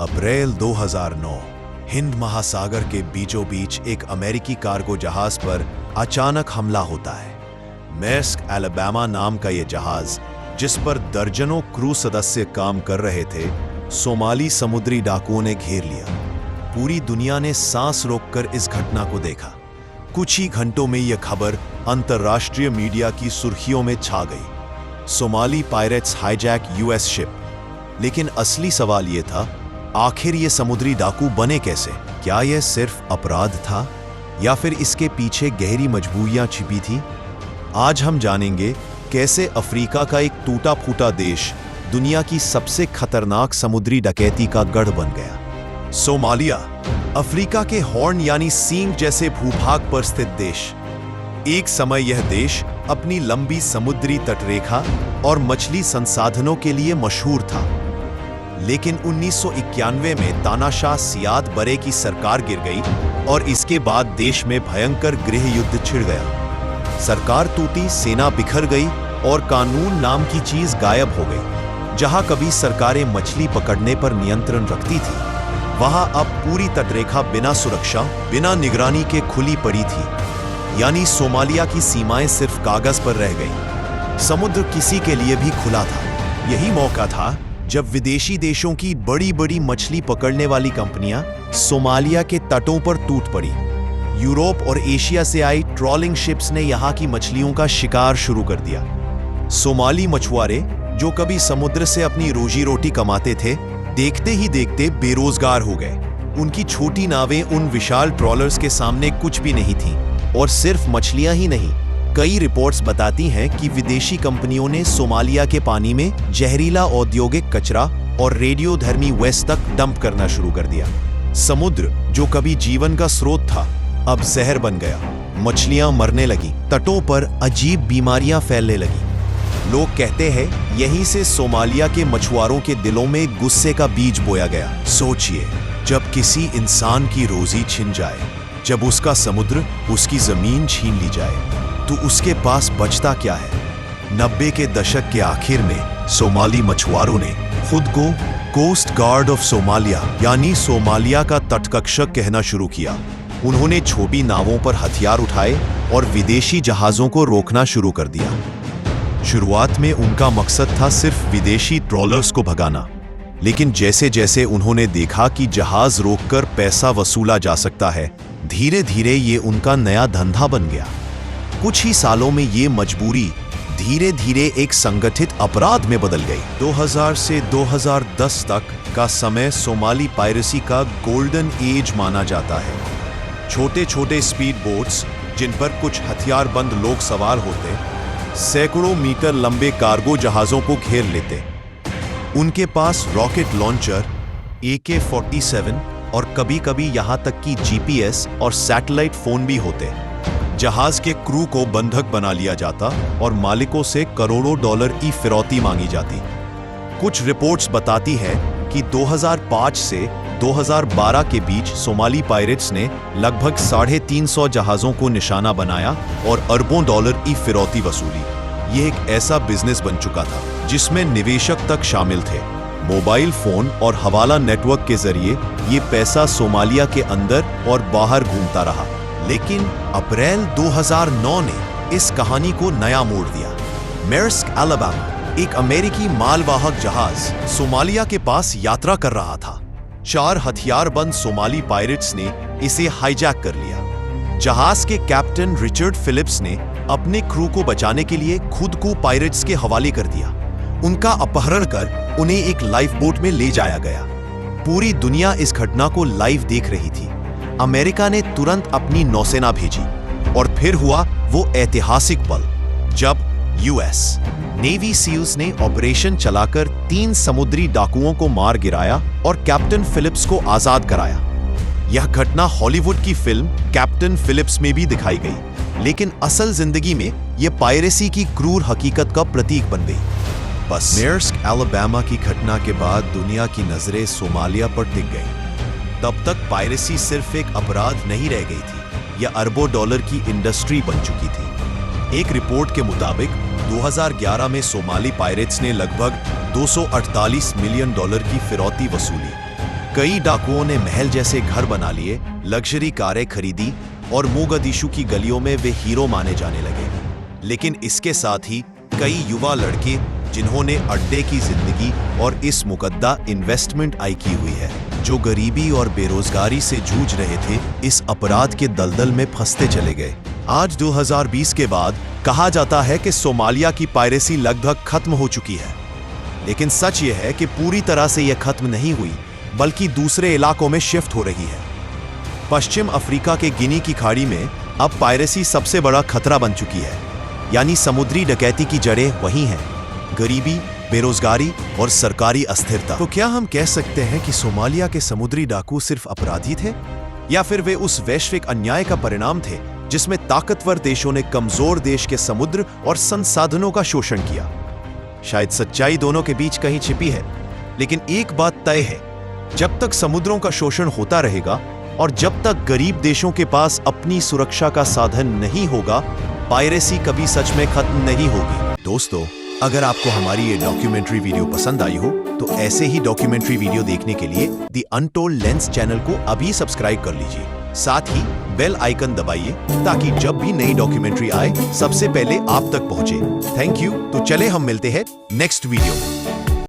अप्रैल 2009 हिंद महासागर के बीचों बीच एक अमेरिकी कार्गो जहाज पर अचानक हमला होता है। मेर्स्क अलाबामा नाम का यह जहाज, जिस पर दर्जनों क्रू सदस्य काम कर रहे थे, सोमाली समुद्री डाकुओं ने घेर लिया। पूरी दुनिया ने सांस रोककर इस घटना को देखा। कुछ ही घंटों में यह खबर अंतर्राष्ट्रीय मीडिया की सुर्खियों में छा गई। Somali pirates hijack US ship. लेकिन असली सवाल यह था, आखिर ये समुद्री डाकू बने कैसे? क्या यह सिर्फ अपराध था या फिर इसके पीछे गहरी मजबूरियां छिपी थी? आज हम जानेंगे कैसे अफ्रीका का एक टूटा फूटा देश दुनिया की सबसे खतरनाक समुद्री डकैती का गढ़ बन गया। सोमालिया, अफ्रीका के हॉर्न यानी सींग जैसे भूभाग पर स्थित देश। एक समय यह देश अपनी लंबी समुद्री तटरेखा और मछली संसाधनों के लिए मशहूर था। लेकिन 1991 में तानाशाह सियाद बरे की सरकार गिर गई और इसके बाद देश में भयंकर गृह युद्ध छिड़ गया। सरकार टूटी, सेना बिखर गई और कानून नाम की चीज गायब हो गई। जहां कभी सरकारें मछली पकड़ने पर नियंत्रण रखती थी, वहां अब पूरी तटरेखा बिना सुरक्षा, बिना निगरानी के खुली पड़ी थी। यानी सोमालिया की सीमाएं सिर्फ कागज पर रह गई। समुद्र किसी के लिए भी खुला था। यही मौका था जब विदेशी देशों की बड़ी बड़ी मछली पकड़ने वाली कंपनियां सोमालिया के तटों पर टूट पड़ी। यूरोप और एशिया से आई ट्रॉलिंग शिप्स ने यहां की मछलियों का शिकार शुरू कर दिया। सोमाली मछुआरे, जो कभी समुद्र से अपनी रोजी रोटी कमाते थे, देखते ही देखते बेरोजगार हो गए। उनकी छोटी नावें उन विशाल ट्रॉलर्स के सामने कुछ भी नहीं थीं। और सिर्फ मछलियां ही नहीं, कई रिपोर्ट्स बताती हैं कि विदेशी कंपनियों ने सोमालिया के पानी में जहरीला औद्योगिक कचरा और रेडियोधर्मी वेस्ट तक डंप करना शुरू कर दिया। समुद्र, जो कभी जीवन का स्रोत था, अब जहर बन गया। मछलियां मरने लगी, तटों पर अजीब बीमारियां फैलने लगी। लोग कहते हैं यहीं से सोमालिया के मछुआरों के दिलों में गुस्से का बीज बोया गया। सोचिए, जब किसी इंसान की रोजी छिन जाए, जब उसका समुद्र, उसकी जमीन छीन ली जाए, तो उसके पास बचता क्या है? 90 के दशक के आखिर में सोमाली मछुआरों ने खुद को कोस्ट गार्ड ऑफ सोमालिया यानी सोमालिया का तटरक्षक कहना शुरू किया। उन्होंने छोटी नावों पर हथियार उठाए और विदेशी जहाजों को रोकना शुरू कर दिया। शुरुआत में उनका मकसद था सिर्फ विदेशी ट्रॉलर्स को भगाना। लेकिन जैसे जैसे उन्होंने देखा कि जहाज रोककर पैसा वसूला जा सकता है, धीरे धीरे ये उनका नया धंधा बन गया। कुछ ही सालों में ये मजबूरी धीरे धीरे एक संगठित अपराध में बदल गई। 2000 से 2010 तक का समय सोमाली पायरेसी का गोल्डन एज माना जाता है। छोटे छोटे स्पीड बोट्स, जिन पर कुछ हथियारबंद लोग सवार होते, सैकड़ों मीटर लंबे कार्गो जहाजों को घेर लेते। उनके पास रॉकेट लॉन्चर, AK-47 और कभी कभी यहां तक कि GPS और सैटेलाइट फोन भी होते। जहाज के क्रू को बंधक बना लिया जाता और मालिकों से करोड़ों डॉलर की फिरौती मांगी जाती। कुछ रिपोर्ट्स बताती हैं कि 2005 से 2012 के बीच सोमाली पायरेट्स ने लगभग 350 जहाजों को निशाना बनाया और अरबों डॉलर की फिरौती वसूली। यह एक ऐसा बिजनेस बन चुका था जिसमें निवेशक तक शामिल थे। मोबाइल फोन और हवाला नेटवर्क के जरिए ये पैसा सोमालिया के अंदर और बाहर घूमता रहा। लेकिन अप्रैल 2009 ने इस कहानी को नया मोड़ दिया। मेर्स्क अलाबामा, एक अमेरिकी मालवाहक जहाज, सोमालिया के पास यात्रा कर रहा था। 4 हथियारबंद सोमाली पायरेट्स ने इसे हाईजैक कर लिया। जहाज के कैप्टन रिचर्ड फिलिप्स ने अपने क्रू को बचाने के लिए खुद को पायरेट्स के हवाले कर दिया। उनका अपहरण कर उन्हें एक लाइफ बोट में ले जाया गया। पूरी दुनिया इस घटना को लाइव देख रही थी। अमेरिका ने तुरंत अपनी नौसेना भेजी और फिर हुआ वो ऐतिहासिक पल जब यूएस नेवी सील्स ने ऑपरेशन चलाकर 3 समुद्री डाकुओं को मार गिराया और कैप्टन फिलिप्स को आजाद कराया। यह घटना हॉलीवुड की फिल्म कैप्टन फिलिप्स में भी दिखाई गई, लेकिन असल जिंदगी में यह पायरेसी की क्रूर हकीकत का प्रतीक बन गई। बस मेर्स्क अलाबामा की घटना के बाद दुनिया की नजरें सोमालिया पर टिक गई। तब तक पायरेसी सिर्फ एक अपराध नहीं रह गई थी, यह अरबों डॉलर की इंडस्ट्री बन चुकी थी। एक रिपोर्ट के मुताबिक 2011 में सोमाली पायरेट्स ने लगभग $248 मिलियन की फिरौती वसूली। कई डाकुओं ने महल जैसे घर बना लिए, लग्जरी कारें खरीदी और मोगादिशु की गलियों में वे हीरो माने जाने लगे। लेकिन इसके साथ ही कई युवा लड़के जिन्होंने अड्डे की जिंदगी और इस मुकद्दा इन्वेस्टमेंट आई की हुई है, जो गरीबी और बेरोजगारी से जूझ रहे थे, इस अपराध के दलदल में फंसते चले गए। आज 2020 के बाद कहा जाता है कि सोमालिया की पायरेसी लगभग खत्म हो चुकी है, लेकिन सच यह है कि पूरी तरह से यह खत्म नहीं हुई, बल्कि दूसरे इलाकों में शिफ्ट हो रही है। पश्चिम अफ्रीका के गिनी की खाड़ी में अब पायरेसी सबसे बड़ा खतरा बन चुकी है, यानी समुद्री डकैती की जड़ें वही हैं, गरीबी, बेरोजगारी और सरकारी अस्थिरता। तो क्या हम कह सकते हैं कि सोमालिया के समुद्री डाकू सिर्फ अपराधी थे, या फिर वे उस वैश्विक अन्याय का परिणाम थे जिसमें ताकतवर देशों ने कमजोर देश के समुद्र और संसाधनों का शोषण किया? शायद सच्चाई दोनों के बीच कहीं छिपी है, लेकिन एक बात तय है, जब तक समुद्रों का शोषण होता रहेगा और जब तक गरीब देशों के पास अपनी सुरक्षा का साधन नहीं होगा, पायरेसी कभी सच में खत्म नहीं होगी। दोस्तों, अगर आपको हमारी ये डॉक्यूमेंट्री वीडियो पसंद आई हो तो ऐसे ही डॉक्यूमेंट्री वीडियो देखने के लिए द अनटोल्ड लेंस चैनल को अभी सब्सक्राइब कर लीजिए। साथ ही बेल आइकन दबाइए ताकि जब भी नई डॉक्यूमेंट्री आए सबसे पहले आप तक पहुंचे। Thank you. तो चले हम मिलते हैं नेक्स्ट वीडियो में।